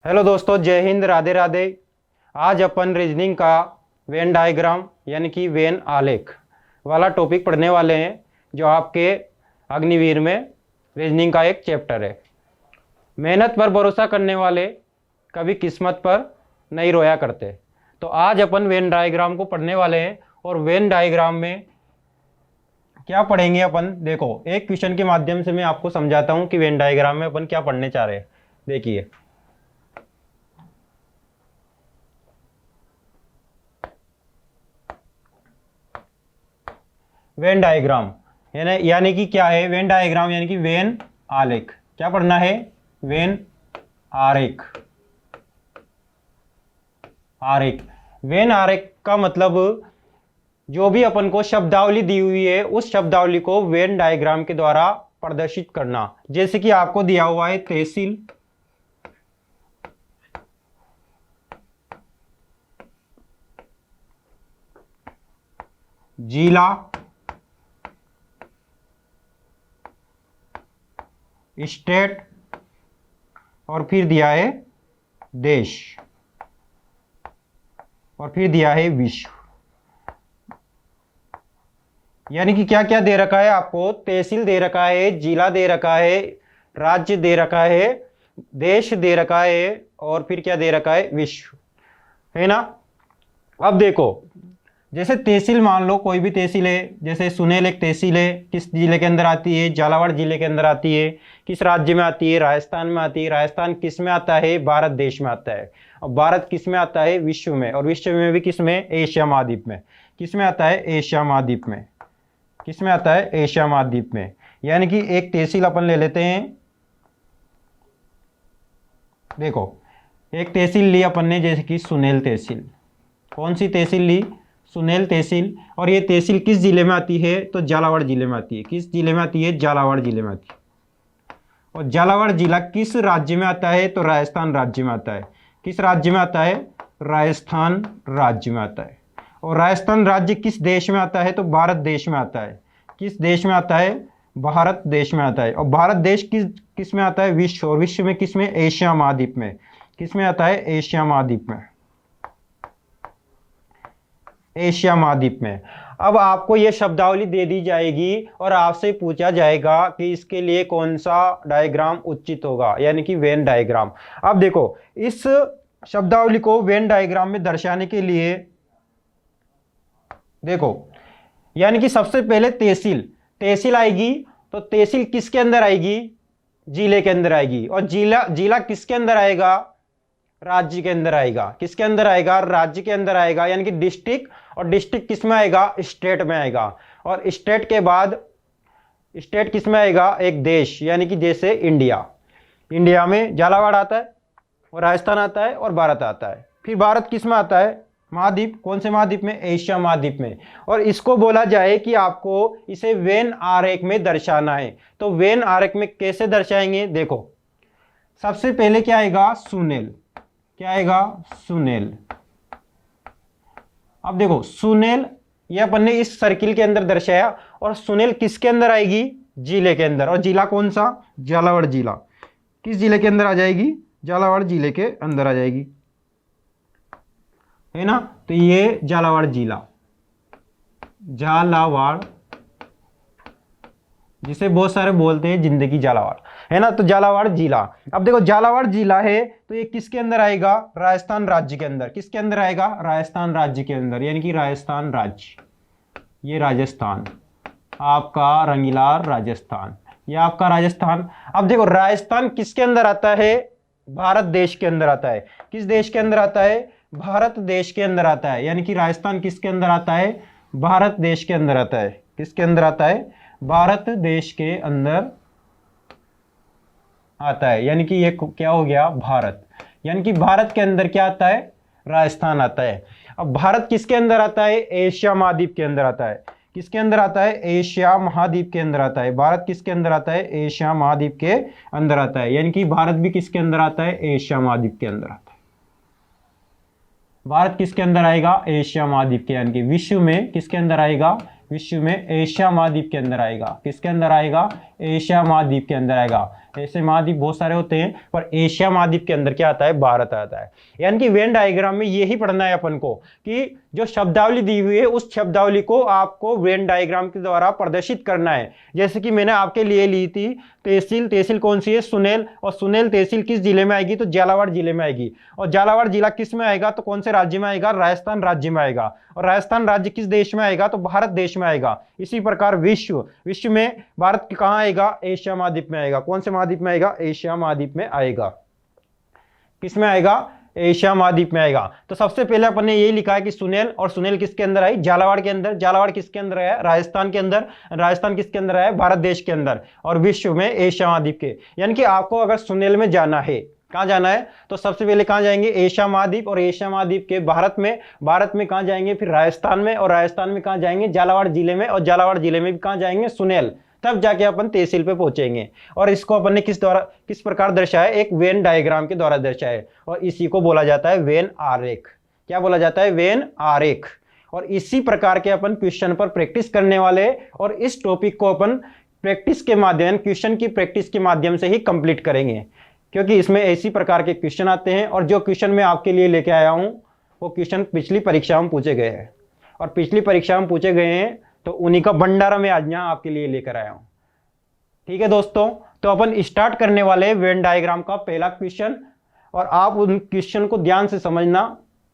Hello दोस्तों, जय हिंद, राधे राधे। आज अपन रीजनिंग का वेन डायग्राम यानी कि वेन आलेख वाला टॉपिक पढ़ने वाले हैं, जो आपके अग्निवीर में रीजनिंग का एक चैप्टर है। मेहनत पर भरोसा करने वाले कभी किस्मत पर नहीं रोया करते। तो आज अपन वेन डायग्राम को पढ़ने वाले हैं। और वेन डायग्राम में क्या पढ़ेंगे अपन, देखो एक क्वेश्चन के माध्यम से मैं आपको समझाता हूँ कि वेन डायग्राम में अपन क्या पढ़ने चाह रहे हैं। देखिए, वेन डायग्राम यानी कि क्या है। वेन डायग्राम यानी कि वेन आलेख। क्या पढ़ना है? वेन आरेख। आरेख, वेन आरेख का मतलब जो भी अपन को शब्दावली दी हुई है उस शब्दावली को वेन डायग्राम के द्वारा प्रदर्शित करना। जैसे कि आपको दिया हुआ है तहसील, जिला, स्टेट और फिर दिया है देश और फिर दिया है विश्व। यानी कि क्या क्या दे रखा है आपको? तहसील दे रखा है, जिला दे रखा है, राज्य दे रखा है, देश दे रखा है और फिर क्या दे रखा है? विश्व, है ना। अब देखो, जैसे तहसील मान लो, कोई भी तहसील है, जैसे सुनेल एक तहसील है, किस जिले के अंदर आती है? झालावाड़ जिले के अंदर आती है। किस राज्य में आती है? राजस्थान में आती है। राजस्थान किस में आता है? भारत देश में आता है। और भारत किस में आता है? विश्व में। और विश्व में भी किस में? एशिया महाद्वीप में। किस में आता है? एशिया महाद्वीप में। किस में आता है? एशिया महाद्वीप में। यानी कि एक तहसील अपन ले लेते हैं। देखो, एक तहसील ली अपन ने, जैसे कि सुनेल तहसील। कौन सी तहसील ली? सुनेल तहसील। और ये तहसील किस जिले में आती है? तो झालावाड़ जिले में आती है। किस जिले में आती है? झालावाड़ जिले में आती है। और झालावाड़ जिला किस राज्य में आता है? तो राजस्थान राज्य में आता है। किस राज्य में आता है? राजस्थान राज्य में आता है। और राजस्थान राज्य किस देश में आता है? तो भारत देश में आता है। किस देश में आता है? भारत देश में आता है। और भारत देश किस में आता है? विश्व। और विश्व में किस में? एशिया महाद्वीप में। किस में आता है? एशिया महाद्वीप में। एशिया महाद्वीप में। अब आपको यह शब्दावली दे दी जाएगी और आपसे पूछा जाएगा कि इसके लिए कौन सा डायग्राम उचित होगा, यानी कि वेन डायग्राम। अब देखो, इस शब्दावली को वेन डायग्राम में दर्शाने के लिए देखो, यानी कि सबसे पहले तहसील आएगी। तो तहसील किसके अंदर आएगी? जिले के अंदर आएगी। और जिला किसके अंदर आएगा? राज्य के अंदर आएगा। किसके अंदर आएगा? राज्य के अंदर आएगा, यानी कि डिस्ट्रिक्ट। और डिस्ट्रिक्ट किस में आएगा? स्टेट में आएगा। और स्टेट के बाद स्टेट किस में आएगा? एक देश, यानी कि जैसे इंडिया। इंडिया में झालावाड़ आता है और राजस्थान आता है और भारत आता है। फिर भारत किस में आता है? महाद्वीप। कौन से महाद्वीप में? एशिया महाद्वीप में। और इसको बोला जाए कि आपको इसे वेन आरेख में दर्शाना है। तो वेन आरेख में कैसे दर्शाएंगे? देखो, सबसे पहले क्या आएगा? सुनेल। क्या आएगा? सुनेल। अब देखो, सुनेल ये अपन ने इस सर्किल के अंदर दर्शाया। और सुनेल किसके अंदर आएगी? जिले के अंदर। और जिला कौन सा? झालावाड़ जिला। किस जिले के अंदर आ जाएगी? झालावाड़ जिले के अंदर आ जाएगी, है ना। तो ये झालावाड़ जिला, झालावाड़, जिसे बहुत सारे बोलते हैं जिंदगी झालावाड़, है ना। तो झालावाड़ जिला। अब देखो, झालावाड़ जिला है तो ये किसके अंदर आएगा? राजस्थान राज्य के अंदर। किसके अंदर आएगा? राजस्थान राज्य के अंदर, यानी कि राजस्थान राज्य। ये राजस्थान, आपका रंगीला राजस्थान, ये आपका राजस्थान। अब देखो, राजस्थान किसके अंदर आता है? भारत देश के अंदर आता है। किस देश के अंदर आता है? भारत देश के अंदर आता है। यानी कि राजस्थान किसके अंदर आता है? भारत देश के अंदर आता है। किसके अंदर आता है? भारत देश के अंदर आता है। यानी कि ये क्या हो गया? भारत। यानी कि भारत के अंदर क्या आता है? राजस्थान आता है। अब भारत किसके अंदर आता है? एशिया महाद्वीप के अंदर आता है। किसके अंदर आता है? एशिया महाद्वीप के अंदर आता है। भारत किसके अंदर आता है? एशिया महाद्वीप के अंदर आता है। यानी कि भारत भी किसके अंदर आता है? एशिया महाद्वीप के अंदर आता है। भारत किसके अंदर आएगा? एशिया महाद्वीप के। यानी कि विश्व में किसके अंदर आएगा? विश्व में एशिया महाद्वीप के अंदर आएगा। किसके अंदर आएगा? एशिया महाद्वीप के अंदर आएगा। ऐसे महाद्वीप बहुत सारे होते हैं, पर एशिया महाद्वीप के अंदर क्या आता है, भारत आता है। यानी कि वेन डायग्राम में यही पढ़ना है अपन को कि जो शब्दावली दी हुई है उस शब्दावली को आपको वेन डायग्राम के द्वारा प्रदर्शित करना है। जैसे कि मैंने आपके लिए ली थी तहसील, तहसील कौन सी है, सुनेल, और सुनेल तहसील किस जिले में आएगी, तो झालावाड़ जिले में आएगी। और झालावाड़ जिला किस में आएगा, तो कौन से राज्य में आएगा, राजस्थान राज्य में आएगा। और राजस्थान राज्य किस देश में आएगा, तो भारत देश में आएगा। इसी प्रकार विश्व, विश्व में भारत कहाँ आएगा, एशिया महाद्वीप में आएगा। कौन से महाद्वीप में आएगा, एशिया महाद्वीप में आएगा। किस में आएगा, एशिया महाद्वीप में आएगा। तो सबसे पहले अपन ने ये लिखा है कि सुनेल, और सुनेल किसके अंदर आई, झालावाड़ के अंदर। झालावाड़ किसके अंदर आया, राजस्थान के अंदर। राजस्थान किसके अंदर आया, भारत देश के अंदर। और विश्व में एशिया महाद्वीप के। यानी कि आपको अगर सुनेल में जाना है, कहाँ जाना है, तो सबसे पहले कहाँ जाएंगे, एशिया महाद्वीप, और एशिया महाद्वीप के भारत में कहाँ जाएंगे, फिर राजस्थान में, और राजस्थान में कहाँ जाएंगे, झालावाड़ जिले में, और झालावाड़ जिले में भी कहाँ जाएंगे, सुनेल। तब जाके अपन तहसील पे पहुंचेंगे। और इसको अपन ने किस प्रकार दर्शाया, एक वेन डायग्राम के द्वारा दर्शाया, और इसी को बोला जाता है वेन आरेख। क्या बोला जाता है, वेन आरेख। और इसी प्रकार के अपन क्वेश्चन पर प्रैक्टिस करने वाले, और इस टॉपिक को अपन प्रैक्टिस के माध्यम, क्वेश्चन की प्रैक्टिस के माध्यम से ही कंप्लीट करेंगे, क्योंकि इसमें इसी प्रकार के क्वेश्चन आते हैं। और जो क्वेश्चन मैं आपके लिए लेके आया हूं वो क्वेश्चन पिछली परीक्षा में पूछे गए हैं, और पिछली परीक्षा में पूछे गए हैं, तो उन्हीं का भंडारा मैं आज यहाँ आपके लिए लेकर आया हूं। ठीक है दोस्तों, तो अपन स्टार्ट करने वाले वेन डायग्राम का पहला क्वेश्चन, और आप उन क्वेश्चन को ध्यान से समझना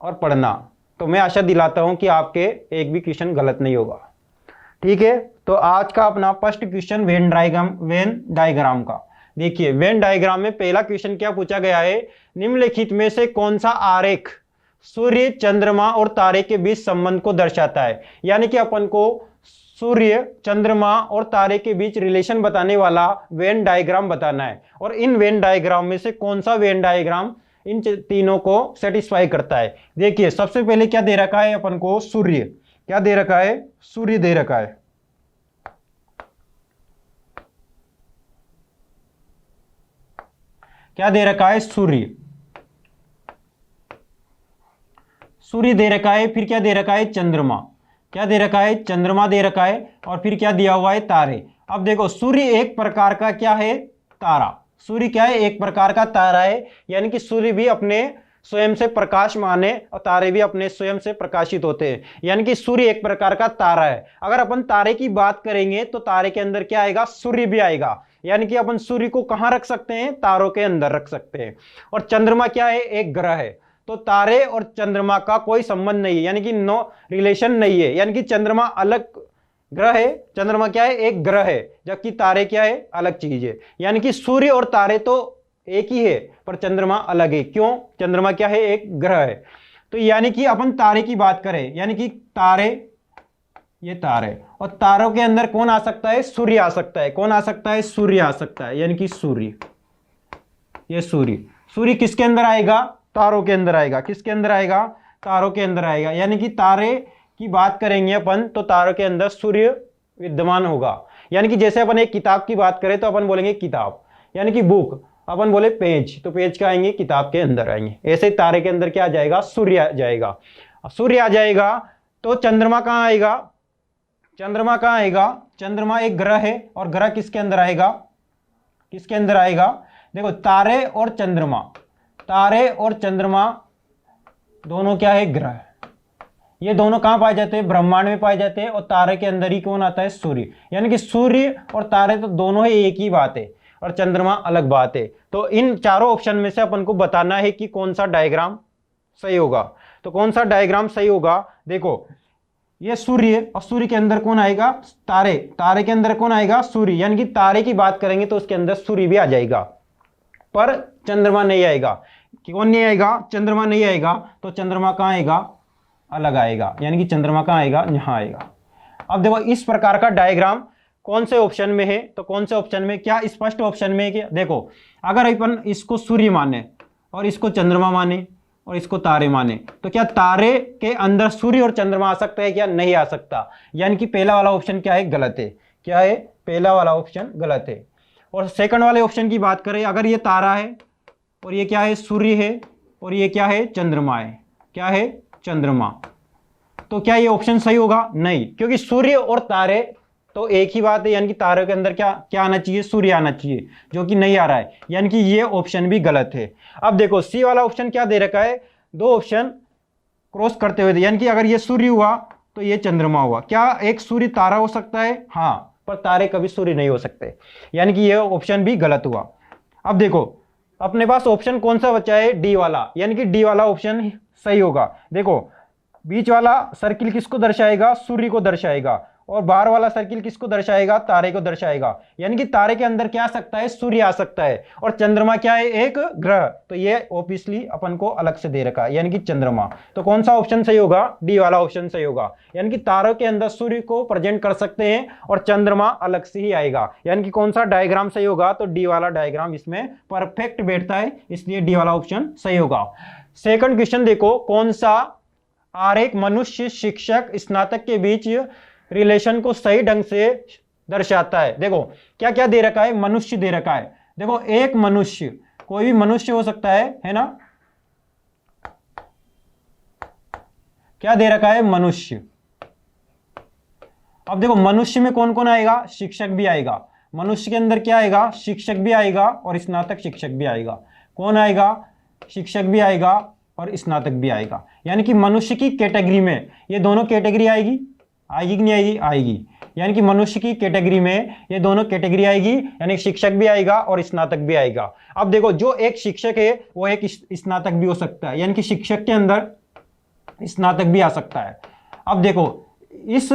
और पढ़ना। तो मैं आशा दिलाता हूं कि आपके एक भी क्वेश्चन गलत नहीं होगा। ठीक है, तो आज का अपना फर्स्ट क्वेश्चन वेन डायग्राम का। देखिए, वेन डायग्राम में पहला क्वेश्चन क्या पूछा गया है, निम्नलिखित में से कौन सा आरेख सूर्य, चंद्रमा और तारे के बीच संबंध को दर्शाता है। यानी कि अपन को सूर्य, चंद्रमा और तारे के बीच रिलेशन बताने वाला वेन डायग्राम बताना है। और इन वेन डायग्राम में से कौन सा वेन डायग्राम इन तीनों को सेटिस्फाई करता है। देखिए, सबसे पहले क्या दे रखा है अपन को, सूर्य। क्या दे रखा है, सूर्य दे रखा है। क्या दे रखा है, सूर्य। सूर्य दे रखा है। फिर क्या दे रखा है, चंद्रमा। क्या दे रखा है, चंद्रमा दे रखा है। और फिर क्या दिया हुआ है, तारे। अब देखो, सूर्य एक प्रकार का क्या है, तारा। सूर्य क्या है, एक प्रकार का तारा है। यानी कि सूर्य भी अपने स्वयं से प्रकाशमान है, और तारे भी अपने स्वयं से प्रकाशित होते हैं। यानी कि सूर्य एक प्रकार का तारा है। अगर अपन तारे की बात करेंगे तो तारे के अंदर क्या आएगा, सूर्य भी आएगा। यानी कि अपन सूर्य को कहां रख सकते हैं, तारों के अंदर रख सकते हैं। और चंद्रमा क्या है, एक ग्रह है। तो तारे और चंद्रमा का कोई संबंध नहीं है, यानी कि नो रिलेशन नहीं है। यानी कि चंद्रमा अलग ग्रह है, चंद्रमा क्या है, एक ग्रह है, जबकि तारे क्या है, अलग चीज है। यानी कि सूर्य और तारे तो एक ही है, पर चंद्रमा अलग है। क्यों, चंद्रमा क्या है, एक ग्रह है। तो यानी कि अपन तारे की बात करें, यानी कि तारे, ये तारे, और तारों के अंदर कौन आ सकता है, सूर्य आ सकता है। कौन आ सकता है, सूर्य आ सकता है। यानी कि सूर्य, ये सूर्य। सूर्य किसके अंदर आएगा, तारों के अंदर आएगा। किसके अंदर आएगा, तारों के अंदर आएगा। यानी कि तारे की बात करेंगे अपन तो तारों के अंदर सूर्य विद्यमान होगा। यानी कि जैसे अपन एक किताब की बात करें तो अपन बोलेंगे किताब, यानी कि बुक। अपन बोले पेज, तो पेज का आएंगे, किताब के अंदर आएंगे। ऐसे तारे के अंदर क्या आ जाएगा, सूर्य आ जाएगा। सूर्य आ जाएगा तो चंद्रमा कहाँ आएगा, चंद्रमा कहाँ आएगा, चंद्रमा एक ग्रह है। और ग्रह किसके अंदर आएगा, किसके अंदर आएगा, देखो, तारे और चंद्रमा, तारे और चंद्रमा दोनों क्या है, ग्रह। ये दोनों कहां पाए जाते हैं, ब्रह्मांड में पाए जाते हैं। और तारे के अंदर ही कौन आता है, सूर्य। यानी कि सूर्य और तारे तो दोनों ही एक ही बात है, और चंद्रमा अलग बात है। तो इन चारों ऑप्शन में से अपन को बताना है कि कौन सा डायग्राम सही होगा। तो कौन सा डायग्राम सही होगा, देखो, ये सूर्य, और सूर्य के अंदर कौन आएगा, तारे, तारे के अंदर कौन आएगा, सूर्य। यानी कि तारे की बात करेंगे तो उसके अंदर सूर्य भी आ जाएगा, पर चंद्रमा नहीं आएगा। कौन नहीं आएगा, चंद्रमा नहीं आएगा। तो चंद्रमा कहाँ आएगा, अलग आएगा। यानी कि चंद्रमा कहाँ आएगा, यहाँ आएगा। अब देखो, इस प्रकार का डायग्राम कौन से ऑप्शन में है, तो कौन से ऑप्शन में, क्या स्पष्ट ऑप्शन में है क्या। देखो, अगर अपन इसको सूर्य माने, और इसको चंद्रमा माने, और इसको तारे माने, तो क्या तारे के अंदर सूर्य और चंद्रमा आ सकता है, क्या नहीं आ सकता। यानी कि पहला वाला ऑप्शन क्या है, गलत है। क्या है, पहला वाला ऑप्शन गलत है। और सेकंड वाले ऑप्शन की बात करें, अगर ये तारा है, और ये क्या है, सूर्य है, और ये क्या है, चंद्रमा है। क्या है, चंद्रमा। तो क्या ये ऑप्शन सही होगा, नहीं, क्योंकि सूर्य और तारे तो एक ही बात है, यानी कि तारों के अंदर क्या क्या आना चाहिए, सूर्य आना चाहिए, जो कि नहीं आ रहा है, यानी कि ये ऑप्शन भी गलत है। अब देखो सी वाला ऑप्शन क्या दे रखा है, दो ऑप्शन क्रॉस करते हुए, यानी कि अगर ये सूर्य हुआ तो ये चंद्रमा हुआ। क्या एक सूर्य तारा हो सकता है? हाँ, पर तारे कभी सूर्य नहीं हो सकते, यानी कि ये ऑप्शन भी गलत हुआ। अब देखो अपने पास ऑप्शन कौन सा बचा है, डी वाला, यानी कि डी वाला ऑप्शन सही होगा। देखो बीच वाला सर्किल किसको दर्शाएगा, सूर्य को दर्शाएगा, और बाहर वाला सर्किल किसको दर्शाएगा, तारे को दर्शाएगा, यानी कि तारे के अंदर क्या आ सकता है, सूर्य आ सकता है, और चंद्रमा क्या है, एक ग्रह, तो ये ऑब्वियसली अपन को अलग से दे रखा है, यानी कि चंद्रमा। तो कौन सा ऑप्शन सही होगा, डी वाला ऑप्शन सही होगा, यानी कि तारों के अंदर सूर्य को प्रेजेंट कर सकते हैं और चंद्रमा अलग से ही आएगा, यानी कि कौन सा डायग्राम सही होगा, तो डी वाला डायग्राम इसमें परफेक्ट बैठता है, इसलिए डी वाला ऑप्शन सही होगा। सेकंड क्वेश्चन देखो, कौन सा आरेख मनुष्य शिक्षक स्नातक के बीच रिलेशन को सही ढंग से दर्शाता है। देखो क्या क्या दे रखा है, मनुष्य दे रखा है। देखो एक मनुष्य, कोई भी मनुष्य हो सकता है ना, क्या दे रखा है, मनुष्य। अब देखो मनुष्य में कौन कौन आएगा, शिक्षक भी आएगा, मनुष्य के अंदर क्या आएगा, शिक्षक भी आएगा और स्नातक शिक्षक भी आएगा। कौन आएगा, शिक्षक भी आएगा और स्नातक भी आएगा, यानी कि मनुष्य की कैटेगरी में ये दोनों कैटेगरी आएगी, आएगी कि नहीं आएगी, आएगी, यानी कि मनुष्य की कैटेगरी में ये दोनों कैटेगरी आएगी, यानी शिक्षक भी आएगा और स्नातक भी आएगा। अब देखो जो एक शिक्षक है वो एक स्नातक भी हो सकता है, यानी कि शिक्षक के अंदर स्नातक भी आ सकता है। अब देखो इस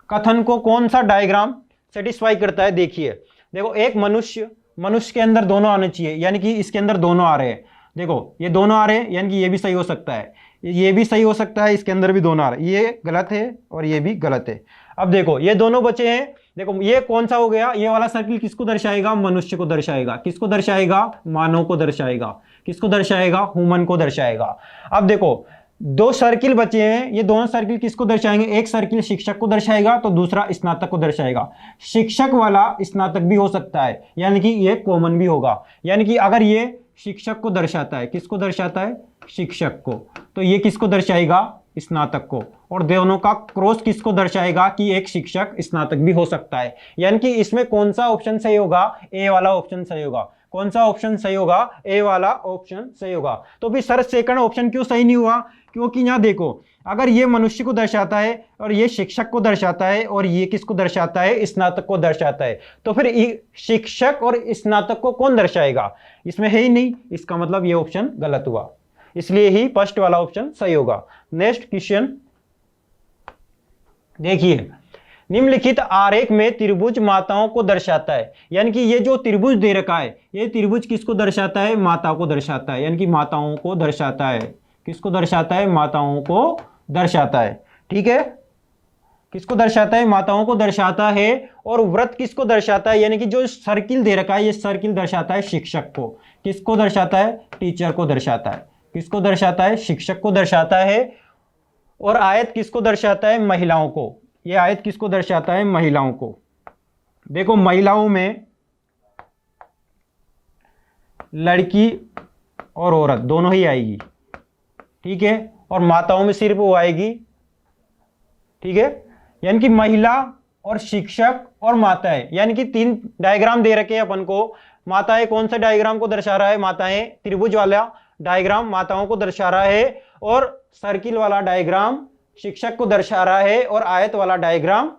कथन को कौन सा डायग्राम सेटिस्फाई करता है, देखिए देखो एक मनुष्य, मनुष्य के अंदर दोनों आने चाहिए, यानी कि इसके अंदर दोनों आ रहे हैं, देखो ये दोनों आ रहे हैं, यानी कि ये भी सही हो सकता है, ये भी सही हो सकता है, इसके अंदर भी दोनों आ रहे हैं, ये गलत है और ये भी गलत है। अब देखो ये दोनों बचे हैं, देखो ये कौन सा हो गया, ये वाला सर्किल किसको दर्शाएगा, मनुष्य को दर्शाएगा, किसको दर्शाएगा, मानव को दर्शाएगा, किसको दर्शाएगा, ह्यूमन को दर्शाएगा। अब देखो दो सर्किल बचे हैं, ये दोनों सर्किल किसको दर्शाएंगे, एक सर्किल शिक्षक को दर्शाएगा तो दूसरा स्नातक को दर्शाएगा। शिक्षक वाला स्नातक भी हो सकता है, यानी कि ये कॉमन भी होगा, यानी कि अगर ये शिक्षक को दर्शाता है, किसको दर्शाता है, शिक्षक को, तो ये किसको दर्शाएगा, स्नातक को, और दोनों का क्रॉस किसको दर्शाएगा कि एक शिक्षक स्नातक भी हो सकता है। यानी कि इसमें कौन सा ऑप्शन सही होगा, ए वाला ऑप्शन सही होगा। कौन सा ऑप्शन सही होगा, ए वाला ऑप्शन सही होगा। तो भी सर सेकंड ऑप्शन क्यों सही नहीं हुआ, क्योंकि यहां देखो अगर ये मनुष्य को दर्शाता है और ये शिक्षक को दर्शाता है और ये किसको दर्शाता है, स्नातक को दर्शाता है, तो फिर शिक्षक और स्नातक को कौन दर्शाएगा, इसमें है ही नहीं, इसका मतलब ये ऑप्शन गलत हुआ, इसलिए ही फर्स्ट वाला ऑप्शन सही होगा। नेक्स्ट क्वेश्चन देखिए, निम्नलिखित आरेख में त्रिभुज माताओं को दर्शाता है, यानी कि ये जो त्रिभुज दे रखा है ये त्रिभुज किसको दर्शाता है, माता को दर्शाता है, यानी कि माताओं को दर्शाता है, किसको दर्शाता है, माताओं को दर्शाता है, ठीक है, किसको दर्शाता है, माताओं को दर्शाता है। और व्रत किसको दर्शाता है, यानी कि जो सर्किल दे रखा है ये सर्किल दर्शाता है शिक्षक को, किसको दर्शाता है, टीचर को दर्शाता है, किसको दर्शाता है, शिक्षक को दर्शाता है। और आयत किसको दर्शाता है, महिलाओं को, ये आयत किसको दर्शाता है, महिलाओं को। देखो महिलाओं में लड़की और औरत दोनों ही आएगी, ठीक है, और माताओं में सिर्फ वो आएगी, ठीक है, यानी कि महिला और शिक्षक और माताएं, यानी कि तीन डायग्राम दे रखे हैं अपन को। माताएं कौन से डायग्राम को दर्शा रहा है, माताएं त्रिभुज वाला डायग्राम माताओं को दर्शा रहा है, और सर्किल वाला डायग्राम शिक्षक को दर्शा रहा है, और आयत वाला डायग्राम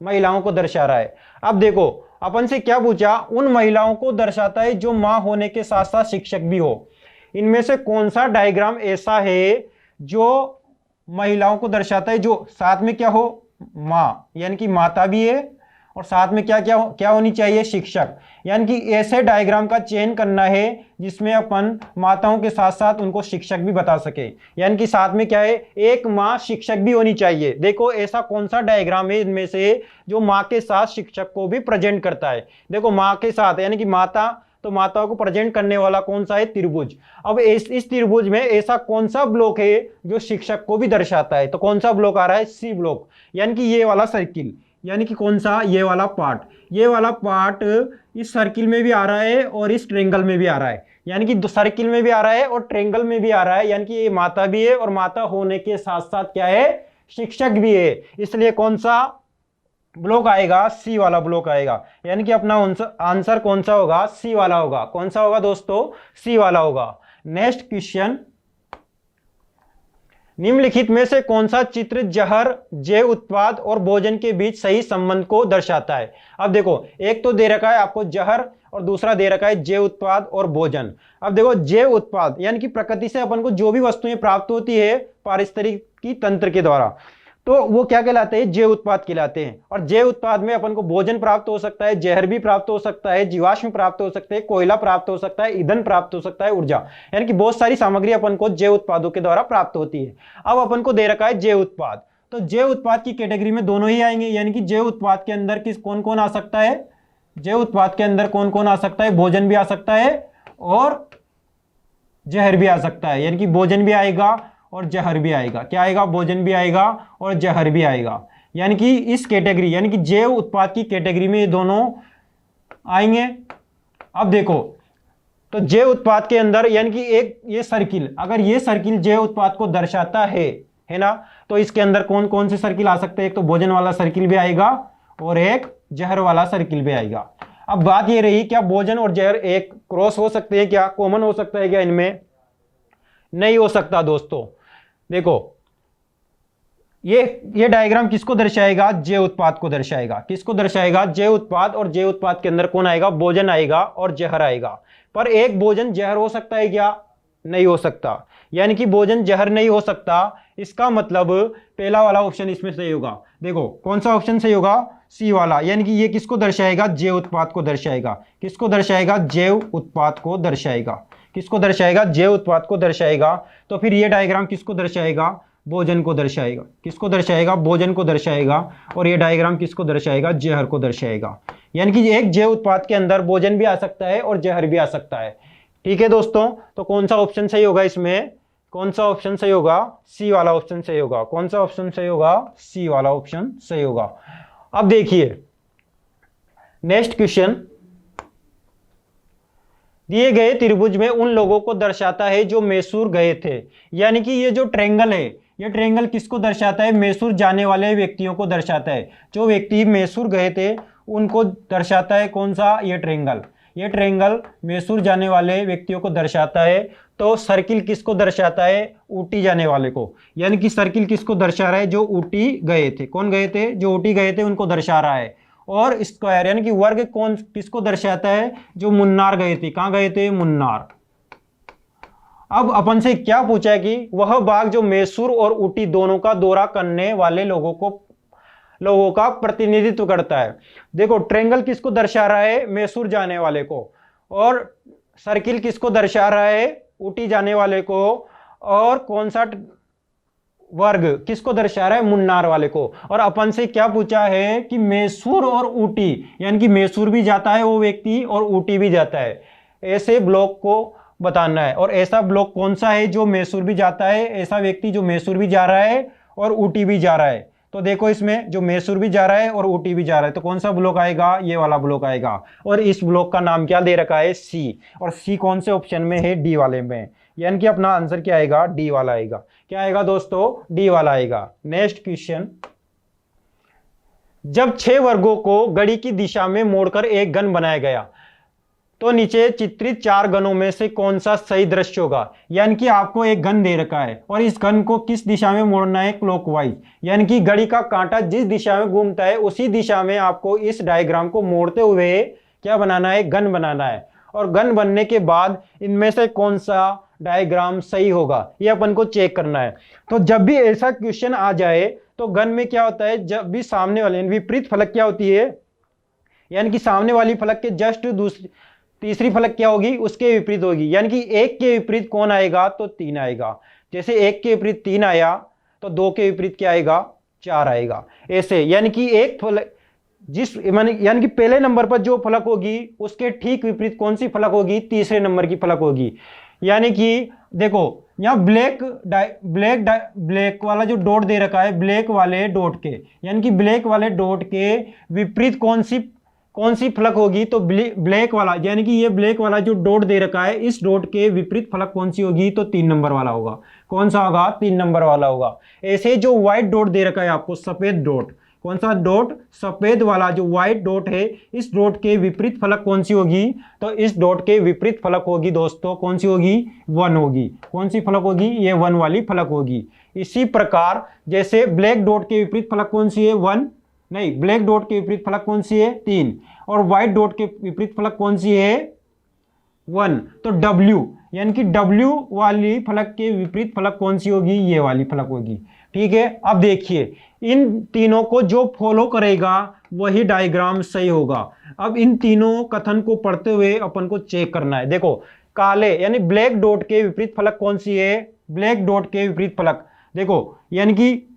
महिलाओं को दर्शा रहा है। अब देखो अपन से क्या पूछा, उन महिलाओं को दर्शाता है जो मां होने के साथ साथ शिक्षक भी हो। इनमें से कौन सा डायग्राम ऐसा है जो महिलाओं को दर्शाता है, जो साथ में क्या हो, मां, यानी कि माता भी है और साथ में क्या क्या क्या होनी चाहिए, शिक्षक। यानी कि ऐसे डायग्राम का चयन करना है जिसमें अपन माताओं के साथ साथ उनको शिक्षक भी बता सके, यानी कि साथ में क्या है, एक माँ शिक्षक भी होनी चाहिए। देखो ऐसा कौन सा डायग्राम है इनमें से जो माँ के साथ शिक्षक को भी प्रेजेंट करता है। देखो माँ के साथ यानी कि माता, तो माताओं को प्रेजेंट करने वाला कौन सा है, त्रिभुज। अब इस त्रिभुज में ऐसा कौन सा ब्लॉक है जो शिक्षक को भी दर्शाता है, तो कौन सा ब्लॉक आ रहा है, सी ब्लॉक, यानी कि ये वाला सर्किल, यानी कि कौन सा, ये वाला पार्ट, ये वाला पार्ट इस सर्किल में भी आ रहा है और इस ट्रेंगल में भी आ रहा है, यानी कि सर्किल में भी आ रहा है और ट्रेंगल में भी आ रहा है, यानी कि ये माता भी है और माता होने के साथ साथ क्या है, शिक्षक भी है। इसलिए कौन सा ब्लॉक आएगा, सी वाला ब्लॉक आएगा। यानी कि अपना आंसर कौन सा होगा, सी वाला होगा। कौन सा होगा दोस्तों, सी वाला होगा। नेक्स्ट क्वेश्चन, निम्नलिखित में से कौन सा चित्र जहर, जैव उत्पाद और भोजन के बीच सही संबंध को दर्शाता है। अब देखो, एक तो दे रखा है आपको जहर और दूसरा दे रखा है जैव उत्पाद और भोजन। अब देखो, जैव उत्पाद यानी कि प्रकृति से अपन को जो भी वस्तुएं प्राप्त होती है पारिस्थितिकी तंत्र के द्वारा, तो वो क्या कहलाते हैं, जैव उत्पाद कहलाते हैं। और जैव उत्पाद में अपन को भोजन प्राप्त हो सकता है, जहर भी प्राप्त हो सकता है, जीवाश्म प्राप्त हो सकते हैं, कोयला प्राप्त हो सकता है, ईंधन प्राप्त हो सकता है, ऊर्जा, यानी कि बहुत सारी सामग्री अपन को जैव उत्पादों के द्वारा प्राप्त होती है। अब अपन को दे रखा है जैव उत्पाद, तो जैव उत्पाद की कैटेगरी में दोनों ही आएंगे। यानी कि जैव उत्पाद के अंदर किस कौन कौन आ सकता है, जैव उत्पाद के अंदर कौन कौन आ सकता है, भोजन भी आ सकता है और जहर भी आ सकता है। यानी कि भोजन भी आएगा और जहर भी आएगा। क्या आएगा, भोजन भी आएगा और जहर भी आएगा। यानी कि इस कैटेगरी यानी कि जैव उत्पाद की कैटेगरी में ये दोनों आएंगे। अब देखो, तो जैव उत्पाद के अंदर यानी कि एक ये सर्किल, अगर ये सर्किल जैव उत्पाद को दर्शाता है ना, तो इसके अंदर कौन कौन से सर्किल आ सकते हैं, एक तो भोजन वाला सर्किल भी आएगा और एक जहर वाला सर्किल भी आएगा। अब बात ये रही, क्या भोजन और जहर एक क्रॉस हो सकते हैं, क्या कॉमन हो सकता है क्या इनमें, नहीं हो सकता दोस्तों। देखो, ये डायग्राम किसको दर्शाएगा, जैव उत्पाद को दर्शाएगा। किसको दर्शाएगा, जैव उत्पाद। और जैव उत्पाद के अंदर कौन आएगा, भोजन आएगा और जहर आएगा। पर एक भोजन जहर हो सकता है क्या, नहीं हो सकता। यानी कि भोजन जहर नहीं हो सकता, इसका मतलब पहला वाला ऑप्शन इसमें सही होगा। देखो कौन सा ऑप्शन सही होगा, सी वाला। यानी कि ये किसको दर्शाएगा, जैव उत्पाद को दर्शाएगा। किसको दर्शाएगा, जैव उत्पाद को दर्शाएगा। किसको दर्शाएगा, जैव उत्पाद को दर्शाएगा। तो फिर ये डायग्राम किसको दर्शाएगा, भोजन को दर्शाएगा। किसको दर्शाएगा, भोजन को दर्शाएगा। और ये डायग्राम किसको दर्शाएगा, जहर को दर्शाएगा। यानी कि एक जैव उत्पाद के अंदर भोजन भी आ सकता है और जहर भी आ सकता है। ठीक है दोस्तों, तो कौन सा ऑप्शन सही होगा इसमें, कौन सा ऑप्शन सही होगा, सी वाला ऑप्शन सही होगा। कौन सा ऑप्शन सही होगा, सी वाला ऑप्शन सही होगा। अब देखिए नेक्स्ट क्वेश्चन, दिए गए त्रिभुज में उन लोगों को दर्शाता है जो मैसूर गए थे। यानी कि ये जो ट्रायंगल है, ये ट्रायंगल किसको दर्शाता है, मैसूर जाने वाले व्यक्तियों को दर्शाता है। जो व्यक्ति मैसूर गए थे उनको दर्शाता है कौन सा, ये ट्रायंगल। ये ट्रायंगल मैसूर जाने वाले व्यक्तियों को दर्शाता है। तो सर्किल किसको दर्शाता है, ऊटी जाने वाले को। यानी कि सर्किल किसको दर्शा रहा है, जो ऊटी गए थे। कौन गए थे, जो ऊटी गए थे उनको दर्शा रहा है। और स्क्वायर यानी कि वर्ग कौन किसको दर्शाता है, जो मुन्नार गए थे। कहां गए थे, मुन्नार। अब अपन से क्या पूछा है कि वह बाग जो मैसूर और ऊटी दोनों का दौरा करने वाले लोगों का प्रतिनिधित्व करता है। देखो ट्रायंगल किसको दर्शा रहा है, मैसूर जाने वाले को। और सर्किल किसको दर्शा रहा है, ऊटी जाने वाले को। और कौन सा वर्ग किसको दर्शा रहा है, मुन्नार वाले को। और अपन से क्या पूछा है कि मैसूर और ऊटी, यानी कि मैसूर भी जाता है वो व्यक्ति और ऊटी भी जाता है। ऐसे ब्लॉक को बताना है। और ऐसा ब्लॉक कौन सा है जो मैसूर भी जाता है, ऐसा व्यक्ति जो मैसूर भी जा रहा है और ऊटी भी जा रहा है। तो देखो इसमें जो मैसूर भी जा रहा है और ऊटी भी जा रहा है, तो कौन सा ब्लॉक आएगा, ये वाला ब्लॉक आएगा। और इस ब्लॉक का नाम क्या दे रखा है, सी। और सी कौन से ऑप्शन में है, डी वाले में। यानी कि अपना आंसर क्या आएगा, डी वाला आएगा। क्या आएगा दोस्तों, डी वाला आएगा। नेक्स्ट क्वेश्चन, जब 6 वर्गों को घड़ी की दिशा में मोड़कर एक घन बनाया गया तो नीचे चित्रित 4 घनों में से कौन सा सही दृश्य होगा। यानी कि आपको एक घन दे रखा है और इस घन को किस दिशा में मोड़ना है, क्लॉकवाइज। यानी कि घड़ी का कांटा जिस दिशा में घूमता है उसी दिशा में आपको इस डायग्राम को मोड़ते हुए क्या बनाना है, घन बनाना है। और घन बनने के बाद इनमें से कौन सा डायग्राम सही होगा, ये अपन को चेक करना है। तो जब भी ऐसा क्वेश्चन आ जाए तो घन में क्या होता है, जब भी सामने वाले विपरीत फलक क्या होती है, यानी कि सामने वाली फलक के जस्ट तीसरी फलक क्या होगी, उसके विपरीत होगी। यानी कि 1 के विपरीत कौन आएगा, तो 3 आएगा। जैसे 1 के विपरीत 3 आया तो 2 के विपरीत क्या आएगा, 4 आएगा। ऐसे यानी कि एक फलक यानी कि पहले नंबर पर जो फलक होगी उसके ठीक विपरीत कौन सी फलक होगी, तीसरे नंबर की फलक होगी। यानी कि देखो यहाँ ब्लैक वाला जो डॉट दे रखा है, ब्लैक वाले डॉट के, यानी कि ब्लैक वाले डॉट के विपरीत कौन सी फलक होगी, तो ब्लैक वाला। यानी कि ये ब्लैक वाला जो डॉट दे रखा है, इस डॉट के विपरीत फलक कौन सी होगी, तो 3 नंबर वाला होगा। कौन सा होगा, 3 नंबर वाला होगा। ऐसे जो व्हाइट डॉट दे रखा है आपको, सफेद डॉट, कौन सा डॉट, सफेद वाला जो व्हाइट डॉट है, इस डॉट के विपरीत फलक कौन सी होगी, तो इस डॉट के विपरीत फलक होगी दोस्तों, कौन सी होगी, 1 होगी। कौन सी फलक होगी, ये 1 वाली फलक होगी। इसी प्रकार जैसे ब्लैक डॉट के विपरीत फलक कौन सी है, 1 नहीं, ब्लैक डॉट के विपरीत फलक कौन सी है, 3, और व्हाइट डॉट के विपरीत फलक कौन सी है, 1। तो W यानी कि W वाली फलक के विपरीत फलक कौन सी होगी, ये वाली फलक होगी। ठीक है, अब देखिए इन तीनों को जो फॉलो करेगा वही डायग्राम सही होगा। अब इन तीनों कथन को पढ़ते हुए अपन को चेक करना है। देखो काले यानी ब्लैक डॉट के विपरीत फलक कौन सी है, ब्लैक डॉट के विपरीत फलक, देखो यानी कि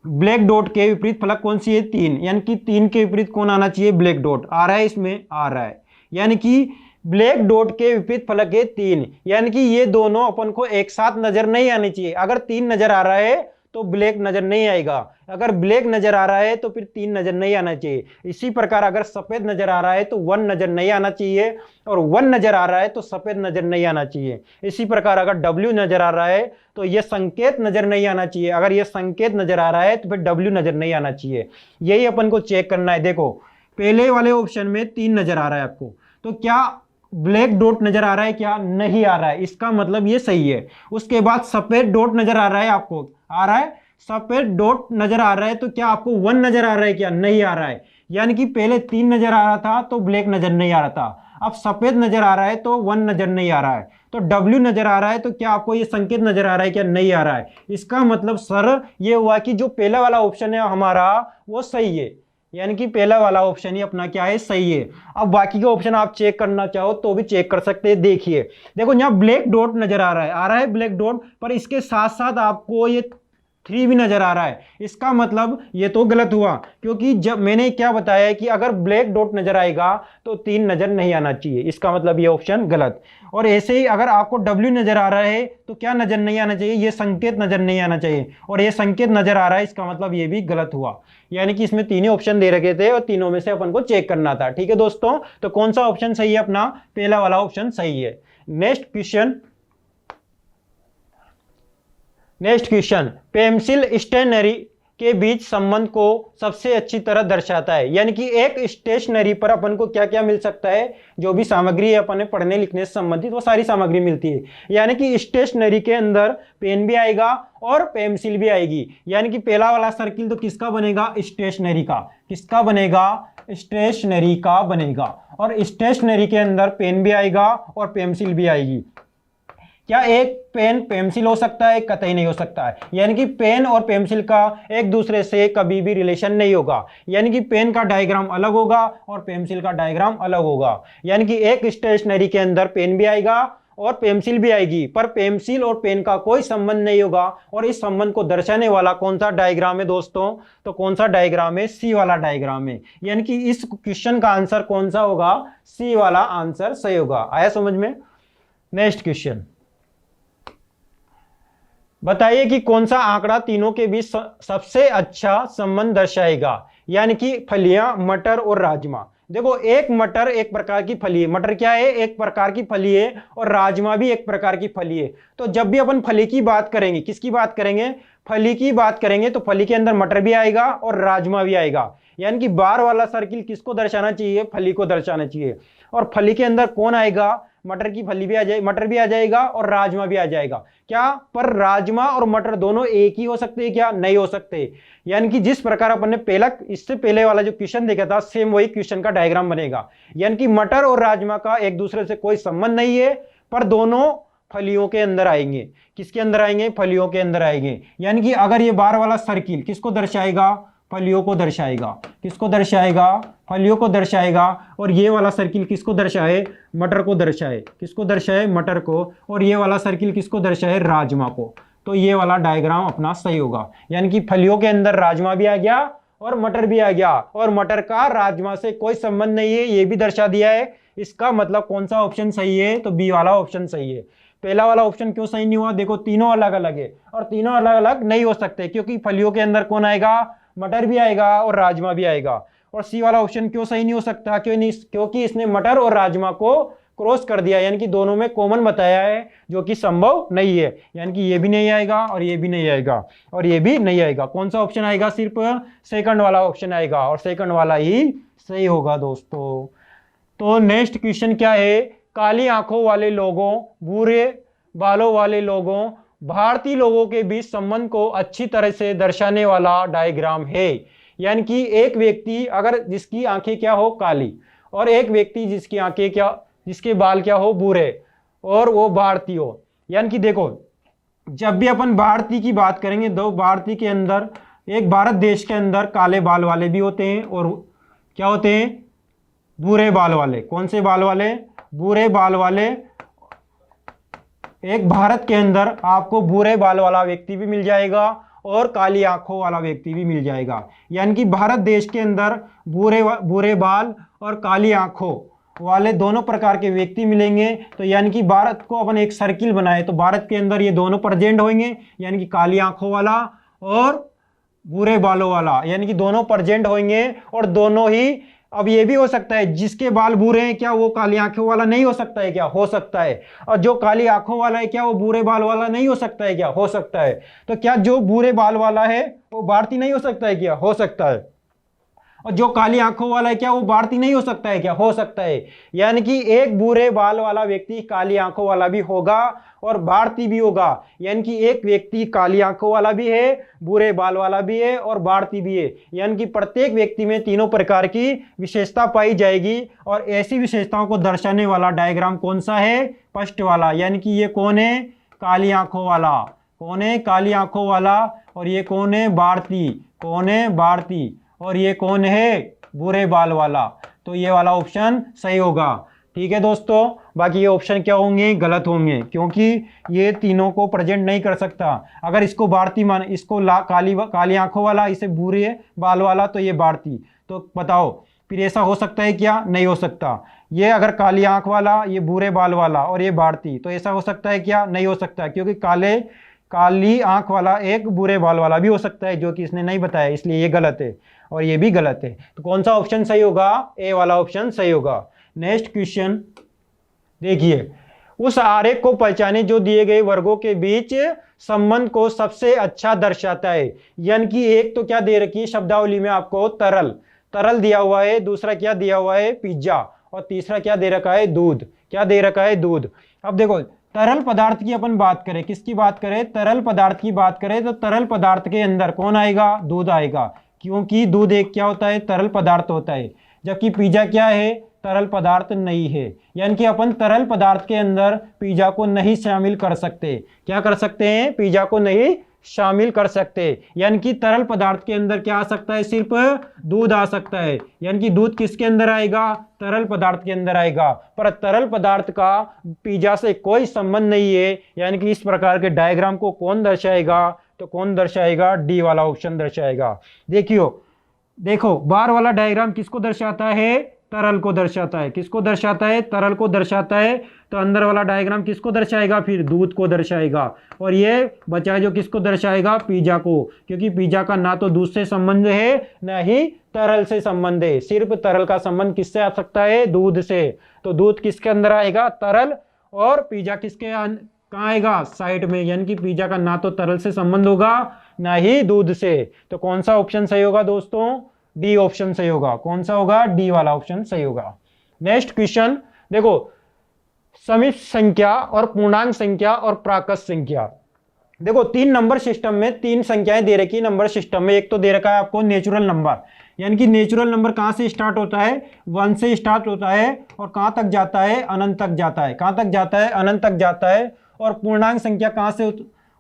ब्लैक डॉट के विपरीत फलक कौन सी है, 3, यानी कि 3 के विपरीत कौन आना चाहिए, ब्लैक डॉट। आ रहा है, इसमें आ रहा है, यानी कि ब्लैक डॉट के विपरीत फलक है 3, यानी कि ये दोनों अपन को एक साथ नजर नहीं आनी चाहिए। अगर 3 नजर आ रहा है तो ब्लैक नजर नहीं आएगा, अगर ब्लैक नजर आ रहा है तो फिर 3 नजर नहीं आना चाहिए। इसी प्रकार अगर सफेद नजर आ रहा है तो 1 नजर नहीं आना चाहिए, और 1 नजर आ रहा है तो सफेद नजर नहीं आना चाहिए। इसी प्रकार अगर W नजर आ रहा है तो यह संकेत नजर नहीं आना चाहिए, अगर यह संकेत नजर आ रहा है तो फिर W नजर नहीं आना चाहिए। यही अपन को चेक करना है। देखो पहले वाले ऑप्शन में 3 नजर आ रहा है आपको, तो क्या ब्लैक डॉट नजर आ रहा है, क्या नहीं आ रहा है, इसका मतलब ये सही है। उसके बाद सफेद डॉट नजर आ रहा है, आपको आ रहा है, सफेद डॉट नजर आ रहा है, तो क्या आपको 1 नजर आ रहा है, क्या नहीं आ रहा है। यानी कि पहले 3 नजर आ रहा था तो ब्लैक नजर नहीं आ रहा था, अब सफेद नजर आ रहा है तो 1 नजर नहीं आ रहा है। तो W नजर आ रहा है, तो क्या आपको ये संकेत नजर आ रहा है, क्या नहीं आ रहा है। इसका मतलब सर ये हुआ कि जो पहला वाला ऑप्शन है हमारा वो सही है, यानी कि पहला वाला ऑप्शन ही अपना क्या है, सही है। अब बाकी के ऑप्शन आप चेक करना चाहो तो भी चेक कर सकते हैं। देखिए देखो यहाँ ब्लैक डॉट नजर आ रहा है ब्लैक डॉट, पर इसके साथ साथ आपको ये 3 भी नजर आ रहा है। इसका मतलब ये तो गलत हुआ, क्योंकि जब मैंने क्या बताया है कि अगर ब्लैक डॉट नजर आएगा तो 3 नजर नहीं आना चाहिए, इसका मतलब ये ऑप्शन गलत। और ऐसे ही अगर आपको W नजर आ रहा है तो क्या नजर नहीं आना चाहिए, ये संकेत नजर नहीं आना चाहिए, और ये संकेत नजर आ रहा है, इसका मतलब ये भी गलत हुआ। यानी कि इसमें 3 ही ऑप्शन दे रखे थे और तीनों में से अपन को चेक करना था। ठीक है दोस्तों, तो कौन सा ऑप्शन सही है, अपना पहला वाला ऑप्शन सही है। नेक्स्ट क्वेश्चन, पेंसिल स्टेशनरी के बीच संबंध को सबसे अच्छी तरह दर्शाता है। यानी कि एक स्टेशनरी पर अपन को क्या क्या मिल सकता है, जो भी सामग्री है अपने पढ़ने लिखने से संबंधित वो सारी सामग्री मिलती है। यानी कि स्टेशनरी के अंदर पेन भी आएगा और पेंसिल भी आएगी। यानी कि पहला वाला सर्किल तो किसका बनेगा, स्टेशनरी का। किसका बनेगा, स्टेशनरी का बनेगा। और स्टेशनरी के अंदर पेन भी आएगा और पेंसिल भी आएगी। क्या एक पेन पेंसिल हो सकता है, कतई नहीं हो सकता है। यानी कि पेन और पेंसिल का एक दूसरे से कभी भी रिलेशन नहीं होगा। यानी कि पेन का डायग्राम अलग होगा और पेंसिल का डायग्राम अलग होगा। यानी कि एक स्टेशनरी के अंदर पेन भी आएगा और पेंसिल भी आएगी, पर पेंसिल और पेन का कोई संबंध नहीं होगा। और इस संबंध को दर्शाने वाला कौन सा डायग्राम है दोस्तों, तो कौन सा डायग्राम है, सी वाला डायग्राम है। यानी कि इस क्वेश्चन का आंसर कौन सा होगा, सी वाला आंसर सही होगा। आया समझ में। नेक्स्ट क्वेश्चन, बताइए कि कौन सा आंकड़ा तीनों के बीच सबसे अच्छा संबंध दर्शाएगा। यानी कि फलियां, मटर और राजमा। देखो एक मटर एक प्रकार की फली है, मटर क्या है, एक प्रकार की फली है, और राजमा भी एक प्रकार की फली है। तो जब भी अपन फली की बात करेंगे, किसकी बात करेंगे, फली की बात करेंगे, तो फली के अंदर मटर भी आएगा और राजमा भी आएगा। यानी कि बार वाला सर्किल किसको दर्शाना चाहिए, फली को दर्शाना चाहिए। और फली के अंदर कौन आएगा, मटर की फली भी आ जाएगी, मटर भी आ जाएगा और राजमा भी आ जाएगा। क्या पर राजमा और मटर दोनों एक ही हो सकते हैं, क्या नहीं हो सकते। यानी कि जिस प्रकार अपन ने पहला इससे पहले वाला जो क्वेश्चन देखा था, सेम वही क्वेश्चन का डायग्राम बनेगा। यानी कि मटर और राजमा का एक दूसरे से कोई संबंध नहीं है, पर दोनों फलियों के अंदर आएंगे। किसके अंदर आएंगे, फलियों के अंदर आएंगे। यानी कि अगर ये बार वाला सर्किल किसको दर्शाएगा, फलियों को दर्शाएगा। किसको दर्शाएगा, फलियों को दर्शाएगा। और ये वाला सर्किल किसको दर्शाए, मटर को दर्शाए। किसको दर्शाए, मटर को। और ये वाला सर्किल किसको दर्शाए, राजमा को। तो ये वाला डायग्राम अपना सही होगा। यानी कि फलियों के अंदर राजमा भी आ गया और मटर भी आ गया, और मटर का राजमा से कोई संबंध नहीं है, ये भी दर्शा दिया है। इसका मतलब कौन सा ऑप्शन सही है, तो बी वाला ऑप्शन सही है। पहला वाला ऑप्शन क्यों सही नहीं हुआ, देखो तीनों अलग अलग है और तीनों अलग अलग नहीं हो सकते, क्योंकि फलियों के अंदर कौन आएगा, मटर भी आएगा और राजमा भी आएगा। और सी वाला ऑप्शन क्यों सही नहीं हो सकता, क्यों नहीं, क्योंकि इसने मटर और राजमा को क्रॉस कर दिया, यानी कि दोनों में कॉमन बताया है, जो कि संभव नहीं है। यानी कि ये भी नहीं आएगा और ये भी नहीं आएगा और ये भी नहीं आएगा। कौन सा ऑप्शन आएगा? सिर्फ सेकंड वाला ऑप्शन आएगा और सेकंड वाला ही सही होगा दोस्तों। तो नेक्स्ट क्वेश्चन क्या है? काली आंखों वाले लोगों, भूरे बालों वाले लोगों, भारतीय लोगों के बीच संबंध को अच्छी तरह से दर्शाने वाला डायग्राम है। यानी कि एक व्यक्ति अगर जिसकी आंखें क्या हो काली और एक व्यक्ति जिसकी आंखें क्या, जिसके बाल क्या हो भूरे और वो भारतीय हो। यानी कि देखो, जब भी अपन भारतीय की बात करेंगे, दो भारतीय के अंदर, एक भारत देश के अंदर काले बाल वाले भी होते हैं और क्या होते हैं? भूरे बाल वाले। कौन से बाल वाले? भूरे बाल वाले। एक भारत के अंदर आपको भूरे बाल वाला व्यक्ति भी मिल जाएगा और काली आंखों वाला व्यक्ति भी मिल जाएगा। यानी कि भारत देश के अंदर भूरे बाल और काली आंखों वाले दोनों प्रकार के व्यक्ति मिलेंगे। तो यानी कि भारत को अपन एक सर्किल बनाए तो भारत के अंदर ये दोनों प्रेजेंट होंगे, यानी कि काली आंखों वाला और भूरे बालों वाला, यानी कि दोनों प्रेजेंट होंगे। और दोनों ही, अब ये भी हो सकता है जिसके बाल भूरे हैं क्या वो काली आंखों वाला नहीं हो सकता है क्या? हो सकता है। और जो काली आंखों वाला है क्या वो भूरे बाल वाला नहीं हो सकता है क्या? हो सकता है। तो क्या जो भूरे बाल वाला है वो भारतीय नहीं हो सकता है क्या? हो सकता है। और जो काली आंखों वाला है क्या वो भारतीय नहीं हो सकता है क्या? हो सकता है। यानी कि एक भूरे बाल वाला व्यक्ति काली आंखों वाला भी होगा और भारतीय भी होगा। यानी कि एक व्यक्ति काली आंखों वाला भी है, भूरे बाल वाला भी है और भारतीय भी है। यानी कि प्रत्येक व्यक्ति में तीनों प्रकार की विशेषता पाई जाएगी। और ऐसी विशेषताओं को दर्शाने वाला डायग्राम कौन सा है? फर्स्ट वाला। यानी कि ये कौन है? काली आंखों वाला। कौन है? काली आंखों वाला। और ये कौन है? भारतीय। कौन है? भारतीय। और ये कौन है? भूरे बाल वाला। तो ये वाला ऑप्शन सही होगा। ठीक है दोस्तों, बाकी ये ऑप्शन क्या होंगे? गलत होंगे, क्योंकि ये तीनों को प्रेजेंट नहीं कर सकता। अगर इसको भारतीय मान, इसको काली आंखों वाला, इसे भूरे बाल वाला, तो ये भारतीय। तो बताओ फिर ऐसा हो सकता है क्या? नहीं हो सकता। ये अगर काली आंख वाला, ये भूरे बाल वाला और ये भारतीय, तो ऐसा हो सकता है क्या? नहीं हो सकता, क्योंकि काली आंख वाला एक भूरे बाल वाला भी हो सकता है, जो कि इसने नहीं बताया, इसलिए ये गलत है और ये भी गलत है। तो कौन सा ऑप्शन सही होगा? ए वाला ऑप्शन सही होगा। नेक्स्ट क्वेश्चन देखिए, उस आरेख को पहचाने जो दिए गए वर्गों के बीच संबंध को सबसे अच्छा दर्शाता है। यानी कि एक तो क्या दे रखी है शब्दावली में आपको? तरल दिया हुआ है, दूसरा क्या दिया हुआ है? पिज्जा, और तीसरा क्या दे रखा है? दूध। क्या दे रखा है? दूध। अब देखो, तरल पदार्थ की अपन बात करें, किसकी बात करें? तरल पदार्थ की बात करें तो तरल पदार्थ के अंदर कौन आएगा? दूध आएगा, क्योंकि दूध एक क्या होता है? तरल पदार्थ होता है। जबकि पिज्जा क्या है? तरल पदार्थ नहीं है। यानी कि अपन तरल पदार्थ के अंदर पिज्जा को नहीं शामिल कर सकते। क्या कर सकते हैं? पिज्जा को नहीं शामिल कर सकते। यानी कि तरल पदार्थ के अंदर क्या आ सकता है? सिर्फ दूध आ सकता है। यानी कि दूध किसके अंदर आएगा? तरल पदार्थ के अंदर आएगा। पर तरल पदार्थ का पिज्जा से कोई संबंध नहीं है। यानी कि इस प्रकार के डायग्राम को कौन दर्शाएगा? तो कौन दर्शाएगा? डी वाला ऑप्शन दर्शाएगा। देखो बार वाला डायग्राम किसको दर्शाता है? तरल को दर्शाता है। किसको दर्शाता है? तरल को दर्शाता है। तो अंदर वाला डायग्राम किसको दर्शाएगा? फिर दूध को दर्शाएगा। और ये बचा जो किसको दर्शाएगा? पिज्जा को, क्योंकि पिज्जा का ना तो दूध से संबंध है ना ही तरल से संबंध है। सिर्फ तरल का संबंध किससे आ सकता है? दूध से। तो दूध किसके अंदर आएगा? तरल। और पिज्जा किसके कहाँ आएगा? साइड में। यानी कि पिज्जा का ना तो तरल से संबंध होगा ना ही दूध से। तो कौन सा ऑप्शन सही होगा दोस्तों? डी ऑप्शन सही होगा। कौन सा होगा? डी वाला ऑप्शन सही होगा। नेक्स्ट क्वेश्चन देखो, समित संख्या और पूर्णांक संख्या और प्राकृत संख्या। देखो 3 नंबर सिस्टम में 3 संख्याएं दे रखी नंबर सिस्टम में। एक तो दे रखा है आपको नेचुरल नंबर, यानी कि नेचुरल नंबर कहां से स्टार्ट होता है? 1 से स्टार्ट होता है और कहां तक जाता है? अनंत तक जाता है। कहां तक जाता है? अनंत तक जाता है। और पूर्णांक संख्या कहां से?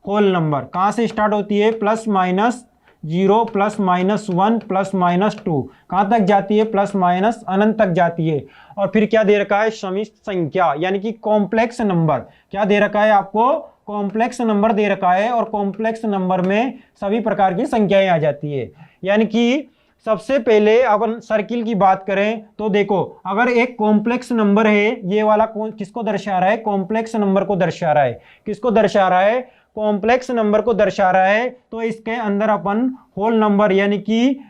होल नंबर कहां से स्टार्ट होती है? +-0 +-1 +-2 कहां तक जाती है? प्लस अनंत तक जाती है। और फिर क्या दे रखा है? समित संख्या, यानी कि कॉम्प्लेक्स नंबर। क्या दे रखा है आपको? कॉम्प्लेक्स नंबर दे रखा है। और कॉम्प्लेक्स नंबर में सभी प्रकार की संख्याएं आ जाती है। यानी कि सबसे पहले अपन सर्किल की बात करें तो देखो, अगर एक कॉम्प्लेक्स नंबर है, ये वाला किसको दर्शा रहा है? कॉम्प्लेक्स नंबर को दर्शा रहा है। किसको दर्शा रहा है? कॉम्प्लेक्स नंबर को दर्शा रहा है। तो इसके अंदर अपन होल नंबर यानी कि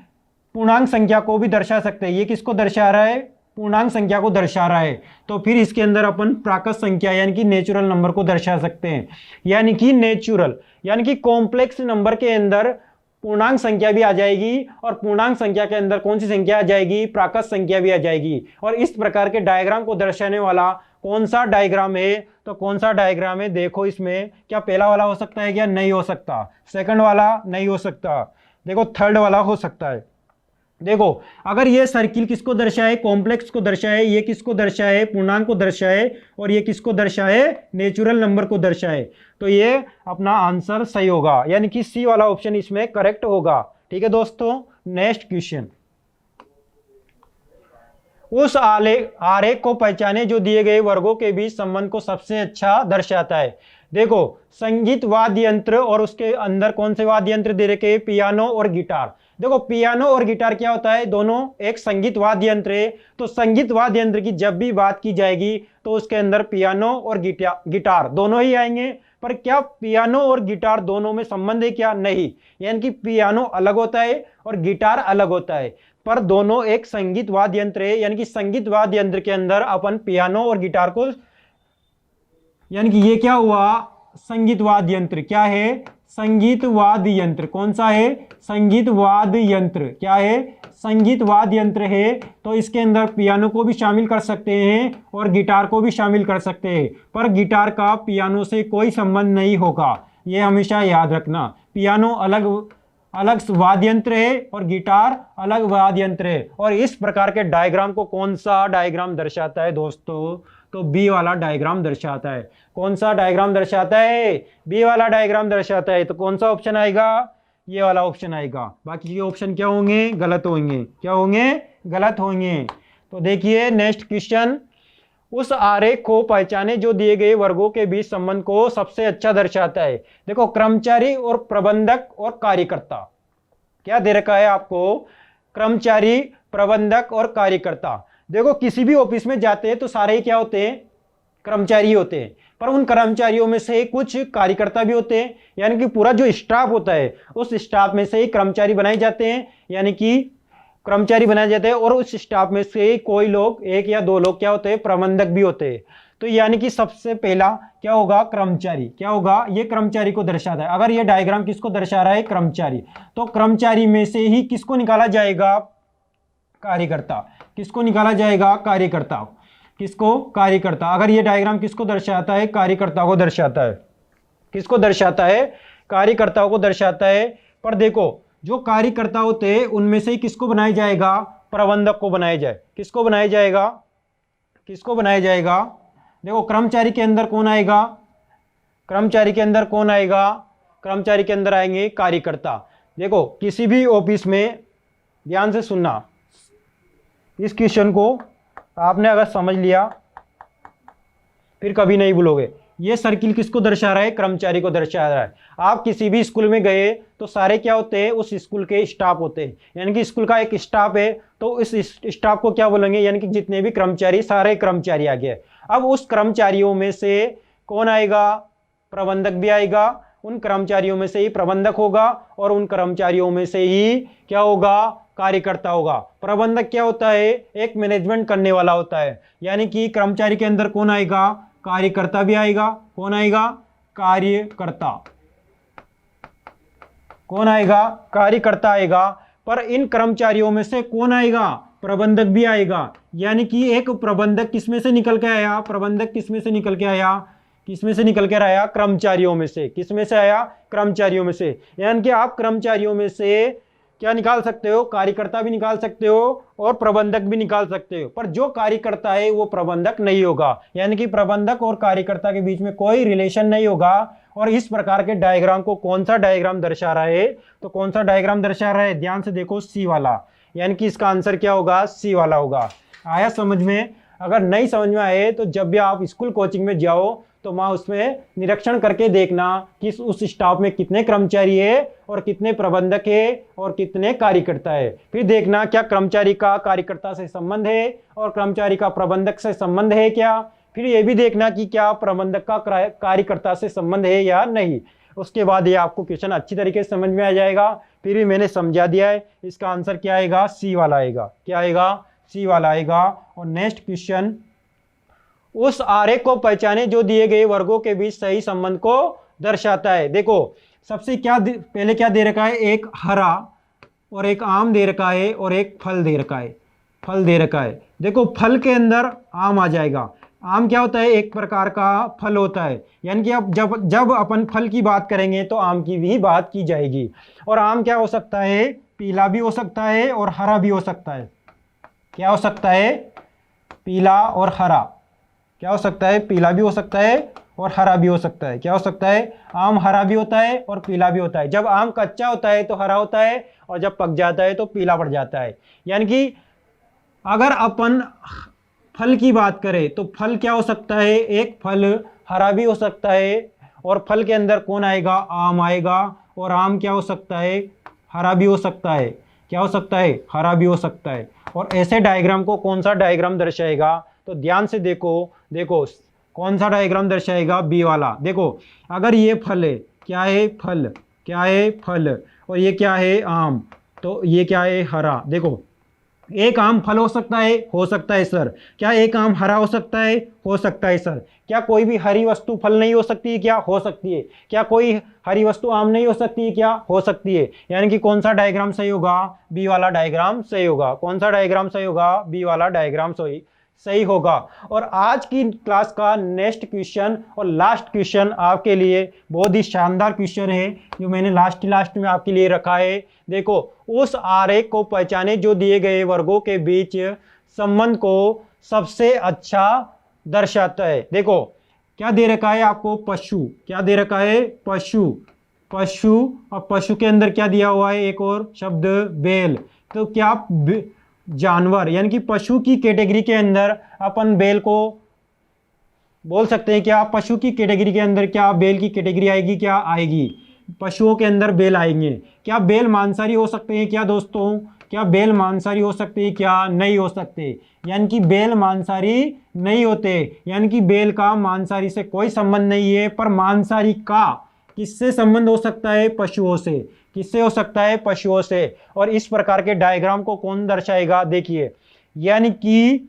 पूर्णांक संख्या को भी दर्शा सकते हैं। ये किसको दर्शा रहा है? पूर्णांक संख्या को दर्शा रहा है, तो फिर इसके अंदर अपन प्राकृत संख्या यानी कि नेचुरल नंबर को दर्शा सकते हैं। यानी कि नेचुरल यानी कि कॉम्प्लेक्स नंबर के अंदर पूर्णांक संख्या भी आ जाएगी और पूर्णांक संख्या के अंदर कौन सी संख्या आ जाएगी, प्राकृत संख्या भी आ जाएगी। और इस प्रकार के डायग्राम को दर्शाने वाला कौन सा डायग्राम है, तो कौन सा डायग्राम है देखो, इसमें क्या पहला वाला हो सकता है क्या, नहीं हो सकता। सेकंड वाला नहीं हो सकता, देखो थर्ड वाला हो सकता है। देखो अगर ये सर्किल किसको दर्शाए, कॉम्प्लेक्स को दर्शाए, ये किसको दर्शाए, पूर्णांक को दर्शाए, और ये किसको दर्शाए, नेचुरल नंबर को दर्शाए, तो ये अपना आंसर सही होगा, यानी कि सी वाला ऑप्शन इसमें करेक्ट होगा। ठीक है दोस्तों, नेक्स्ट क्वेश्चन। उस आरेख को पहचाने जो दिए गए वर्गों के बीच संबंध को सबसे अच्छा दर्शाता है। देखो संगीत वाद्य यंत्र और उसके अंदर कौन से वाद्य यंत्र दे रखे, पियानो और गिटार। देखो पियानो और गिटार क्या होता है, दोनों एक संगीत वाद्य यंत्र है। तो संगीत वाद्य यंत्र की जब भी बात की जाएगी तो उसके अंदर पियानो और गिटार दोनों ही आएंगे। पर क्या पियानो और गिटार दोनों में संबंध है क्या, नहीं, यानी कि पियानो अलग होता है और गिटार अलग होता है, पर दोनों एक संगीत वाद्य यंत्र है। यानी कि संगीत वाद्य यंत्र के अंदर अपन पियानो और गिटार को, यानी कि ये क्या हुआ, संगीत वाद्य यंत्र क्या है, संगीत वाद्य यंत्र कौन सा है, संगीत वाद्य यंत्र क्या है, संगीत वाद्य यंत्र है। तो इसके अंदर पियानो को भी शामिल कर सकते हैं और गिटार को भी शामिल कर सकते हैं, पर गिटार का पियानो से कोई संबंध नहीं होगा, ये हमेशा याद रखना। पियानो अलग वाद्य यंत्र है और गिटार अलग वाद्य यंत्र है। और इस प्रकार के डायग्राम को कौन सा डायग्राम दर्शाता है दोस्तों, तो बी वाला डायग्राम दर्शाता है। कौन सा डायग्राम दर्शाता है, बी वाला डायग्राम दर्शाता है। तो कौन सा ऑप्शन आएगा, ये वाला ऑप्शन आएगा। बाकी के ऑप्शन क्या होंगे, गलत होंगे, क्या होंगे, गलत होंगे। तो देखिए नेक्स्ट क्वेश्चन। उस आरेख को पहचाने जो दिए गए वर्गों के बीच संबंध को सबसे अच्छा दर्शाता है। देखो कर्मचारी और प्रबंधक और कार्यकर्ता, क्या दे रखा है आपको, कर्मचारी, प्रबंधक और कार्यकर्ता। देखो किसी भी ऑफिस में जाते हैं तो सारे ही क्या होते हैं, कर्मचारी होते हैं, पर उन कर्मचारियों में से कुछ कार्यकर्ता भी होते हैं। यानी कि पूरा जो स्टाफ होता है उस स्टाफ में से ही कर्मचारी बनाए जाते हैं, यानी कि कर्मचारी बनाए जाते हैं। और उस स्टाफ में से कोई लोग, एक या दो लोग क्या होते हैं, प्रबंधक भी होते हैं। तो यानी कि सबसे पहला क्या होगा, कर्मचारी, क्या होगा, ये कर्मचारी को दर्शाता है। अगर ये डायग्राम किसको दर्शा रहा है, कर्मचारी, तो कर्मचारी में से ही किसको निकाला जाएगा, कार्यकर्ता। किसको निकाला जाएगा, कार्यकर्ता, किसको, कार्यकर्ता। अगर ये डायग्राम किसको दर्शाता है, कार्यकर्ता को दर्शाता है। किसको दर्शाता है, कार्यकर्ताओं को दर्शाता है। पर देखो जो कार्यकर्ता होते हैं उनमें से ही किसको बनाया जाएगा, प्रबंधक को बनाया जाए। किसको बनाया जाएगा, किसको बनाया जाएगा। देखो कर्मचारी के अंदर कौन आएगा, कर्मचारी के अंदर कौन आएगा, कर्मचारी के अंदर आएंगे कार्यकर्ता। देखो किसी भी ऑफिस में, ध्यान से सुनना, इस क्वेश्चन को आपने अगर समझ लिया फिर कभी नहीं भूलोगे। ये सर्किल किसको दर्शा रहा है, कर्मचारी को दर्शा रहा है। आप किसी भी स्कूल में गए तो सारे क्या होते हैं, उस स्कूल के स्टाफ होते हैं। यानी कि स्कूल का एक स्टाफ है तो इस स्टाफ को क्या बोलेंगे, यानी कि जितने भी कर्मचारी, सारे कर्मचारी आ गए। अब उस कर्मचारियों में से कौन आएगा, प्रबंधक भी आएगा। उन कर्मचारियों में से ही प्रबंधक होगा और उन कर्मचारियों में से ही क्या होगा, कार्यकर्ता होगा। प्रबंधक क्या होता है, एक मैनेजमेंट करने वाला होता है। यानी कि कर्मचारी के अंदर कौन आएगा, कार्यकर्ता भी आएगा। कौन आएगा, कार्यकर्ता। कौन आएगा, कार्यकर्ता आएगा। पर इन कर्मचारियों में से कौन आएगा, प्रबंधक भी आएगा। यानी कि एक प्रबंधक किसमें से निकल के आया, प्रबंधक किसमें से निकल के आया, किसमें से निकल कर आया, कर्मचारियों में से। किसमें से आया, कर्मचारियों में से। यानी कि आप कर्मचारियों में से क्या निकाल सकते हो, कार्यकर्ता भी निकाल सकते हो और प्रबंधक भी निकाल सकते हो। पर जो कार्यकर्ता है वो प्रबंधक नहीं होगा। यानी कि प्रबंधक और कार्यकर्ता के बीच में कोई रिलेशन नहीं होगा। और इस प्रकार के डायग्राम को कौन सा डायग्राम दर्शा रहा है, तो कौन सा डायग्राम दर्शा रहा है, ध्यान से देखो, सी वाला। यानी कि इसका आंसर क्या होगा, सी वाला होगा। आया समझ में। अगर नहीं समझ में आए तो जब भी आप स्कूल कोचिंग में जाओ तो वहाँ उसमें निरीक्षण करके देखना कि उस स्टाफ में कितने कर्मचारी है और कितने प्रबंधक है और कितने कार्यकर्ता है। फिर देखना क्या कर्मचारी का कार्यकर्ता से संबंध है और कर्मचारी का प्रबंधक से संबंध है क्या। फिर ये भी देखना कि क्या प्रबंधक का कार्यकर्ता से संबंध है या नहीं। उसके बाद ये आपको क्वेश्चन अच्छी तरीके से समझ में आ जाएगा। फिर भी मैंने समझा दिया है, इसका आंसर क्या आएगा, सी वाला आएगा। क्या आएगा, सी वाला आएगा। और नेक्स्ट क्वेश्चन, उस आरेख को पहचाने जो दिए गए वर्गों के बीच सही संबंध को दर्शाता है। देखो सबसे पहले क्या दे रखा है, एक हरा और एक आम दे रखा है और एक फल दे रखा है, फल दे रखा है। देखो फल के अंदर आम आ जाएगा। आम क्या होता है, एक प्रकार का फल होता है, यानी कि अब जब जब अपन फल की बात करेंगे तो आम की भी बात की जाएगी। और आम क्या हो सकता है, पीला भी हो सकता है और हरा भी हो सकता है। क्या हो सकता है, पीला और हरा। क्या हो सकता है, पीला भी हो सकता है और हरा भी हो सकता है। क्या हो सकता है, आम हरा भी होता है और पीला भी होता है। जब आम कच्चा होता है तो हरा होता है और जब पक जाता है तो पीला पड़ जाता है। यानी कि अगर अपन फल की बात करें तो फल क्या हो सकता है, एक फल हरा भी हो सकता है और फल के अंदर कौन आएगा, आम आएगा। और आम क्या हो सकता है, हरा भी हो सकता है। क्या हो सकता है, हरा भी हो सकता है। और ऐसे डायग्राम को कौन सा डायग्राम दर्शाएगा, तो ध्यान से देखो, देखो कौन सा डायग्राम दर्शाएगा, बी वाला। देखो अगर ये फल है, क्या है, फल, क्या है, फल, और ये क्या है, आम, तो ये क्या है, हरा। देखो एक आम फल हो सकता है सर। क्या एक आम हरा हो सकता है, हो सकता है सर। क्या कोई भी हरी वस्तु फल नहीं हो सकती है, क्या हो सकती है। क्या कोई हरी वस्तु आम नहीं हो सकती है, क्या हो सकती है। यानी कि कौन सा डायग्राम सही होगा, बी वाला डायग्राम सही होगा। कौन सा डायग्राम सही होगा, बी वाला डायग्राम सही होगा। और आज की क्लास का नेक्स्ट क्वेश्चन और लास्ट क्वेश्चन आपके लिए बहुत ही शानदार क्वेश्चन है जो मैंने लास्ट में आपके लिए रखा है। देखो उस आरेख को पहचाने जो दिए गए वर्गों के बीच संबंध को सबसे अच्छा दर्शाता है। देखो क्या दे रखा है आपको, पशु। क्या दे रखा है, पशु, पशु। और पशु के अंदर क्या दिया हुआ है, एक और शब्द, बैल। तो क्या जानवर, यानी कि पशु की कैटेगरी के अंदर अपन बैल को बोल सकते हैं। क्या पशु की कैटेगरी के अंदर क्या बैल की कैटेगरी आएगी, क्या आएगी, पशुओं के अंदर बैल आएंगे। क्या बैल मांसाहारी हो सकते हैं, क्या दोस्तों, क्या बैल मांसाहारी हो सकते हैं, क्या नहीं हो सकते। यानी कि बैल मांसाहारी नहीं होते, यानी कि बैल का मांसाहारी से कोई संबंध नहीं है। पर मांसाहारी का किससे संबंध हो सकता है, पशुओं से। किससे हो सकता है, पशुओं से। और इस प्रकार के डायग्राम को कौन दर्शाएगा, देखिए यानी कि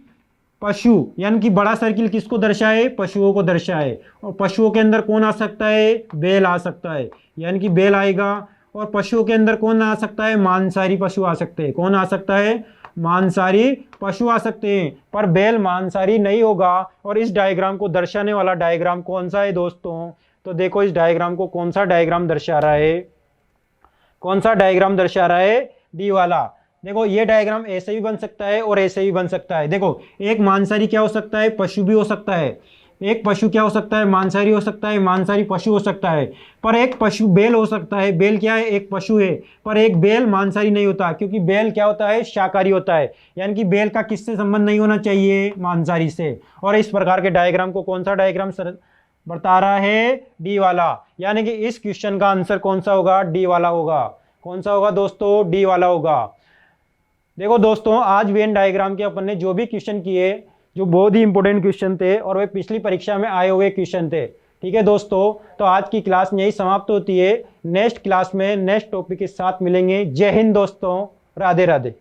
पशु, यानी कि बड़ा सर्किल किसको दर्शाए, पशुओं को दर्शाए। और पशुओं के अंदर कौन आ सकता है, बैल आ सकता है, यानी कि बैल आएगा। और पशुओं के अंदर कौन आ सकता है, मांसाहारी पशु आ सकते हैं। कौन आ सकता है, मांसाहारी पशु आ सकते हैं। पर बैल मांसाहारी नहीं होगा। और इस डायग्राम को दर्शाने वाला डायग्राम कौन सा है दोस्तों, तो देखो इस डायग्राम को कौन सा डायग्राम दर्शा रहा है, कौन सा डायग्राम दर्शा रहा है, डी वाला। देखो ये डायग्राम ऐसे भी बन सकता है और ऐसे भी बन सकता है। देखो एक मांसाहारी क्या हो सकता है, पशु भी हो सकता है। एक पशु क्या हो सकता है, मांसाहारी हो सकता है, मांसाहारी पशु हो सकता है। पर एक पशु बैल हो सकता है। बैल क्या है, एक पशु है। पर एक बैल मांसाहारी नहीं होता, क्योंकि बैल क्या होता है, शाकाहारी होता है। यानी कि बैल का किससे संबंध नहीं होना चाहिए, मांसाहारी से। और इस प्रकार के डायग्राम को कौन सा डायग्राम बता रहा है, डी वाला। यानी कि इस क्वेश्चन का आंसर कौन सा होगा, डी वाला होगा। कौन सा होगा दोस्तों, डी वाला होगा। देखो दोस्तों आज वेन डायग्राम के अपन ने जो भी क्वेश्चन किए, जो बहुत ही इंपॉर्टेंट क्वेश्चन थे और वे पिछली परीक्षा में आए हुए क्वेश्चन थे। ठीक है दोस्तों, तो आज की क्लास यही समाप्त होती है। नेक्स्ट क्लास में नेक्स्ट टॉपिक के साथ मिलेंगे। जय हिंद दोस्तों, राधे राधे।